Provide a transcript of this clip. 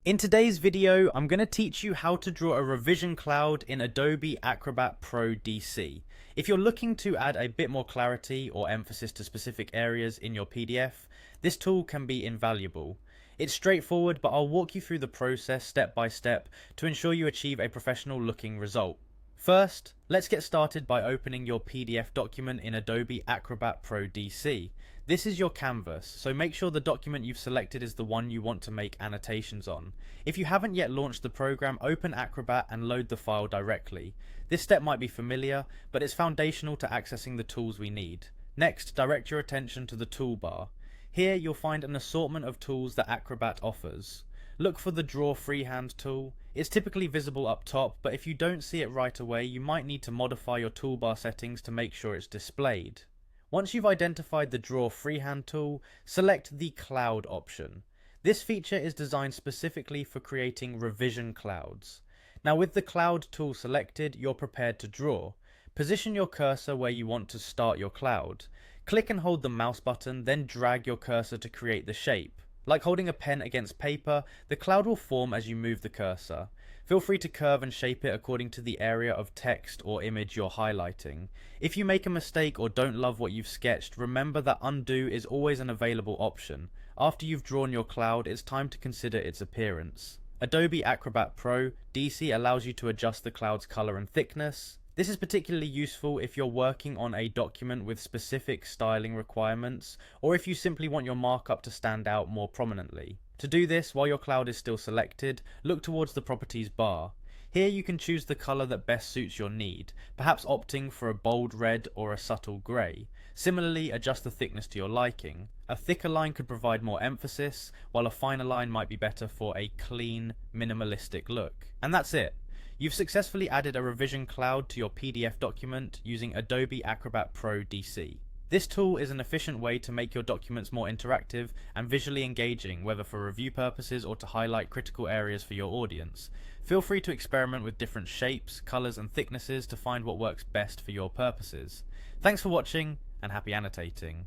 In today's video, I'm going to teach you how to draw a revision cloud in Adobe Acrobat Pro DC. If you're looking to add a bit more clarity or emphasis to specific areas in your PDF, this tool can be invaluable. It's straightforward, but I'll walk you through the process step by step to ensure you achieve a professional looking result. First, let's get started by opening your PDF document in Adobe Acrobat Pro DC. This is your canvas, so make sure the document you've selected is the one you want to make annotations on. If you haven't yet launched the program, open Acrobat and load the file directly. This step might be familiar, but it's foundational to accessing the tools we need. Next, direct your attention to the toolbar. Here you'll find an assortment of tools that Acrobat offers. Look for the Draw Freehand tool. It's typically visible up top, but if you don't see it right away, you might need to modify your toolbar settings to make sure it's displayed. Once you've identified the Draw Freehand tool, select the Cloud option. This feature is designed specifically for creating revision clouds. Now with the Cloud tool selected, you're prepared to draw. Position your cursor where you want to start your cloud. Click and hold the mouse button, then drag your cursor to create the shape. Like holding a pen against paper, the cloud will form as you move the cursor. Feel free to curve and shape it according to the area of text or image you're highlighting. If you make a mistake or don't love what you've sketched, remember that undo is always an available option. After you've drawn your cloud, it's time to consider its appearance. Adobe Acrobat Pro DC allows you to adjust the cloud's color and thickness. This is particularly useful if you're working on a document with specific styling requirements, or if you simply want your markup to stand out more prominently. To do this, while your cloud is still selected, look towards the Properties bar. Here you can choose the color that best suits your need, perhaps opting for a bold red or a subtle grey. Similarly, adjust the thickness to your liking. A thicker line could provide more emphasis, while a finer line might be better for a clean, minimalistic look. And that's it. You've successfully added a revision cloud to your PDF document using Adobe Acrobat Pro DC. This tool is an efficient way to make your documents more interactive and visually engaging, whether for review purposes or to highlight critical areas for your audience. Feel free to experiment with different shapes, colors, and thicknesses to find what works best for your purposes. Thanks for watching, and happy annotating.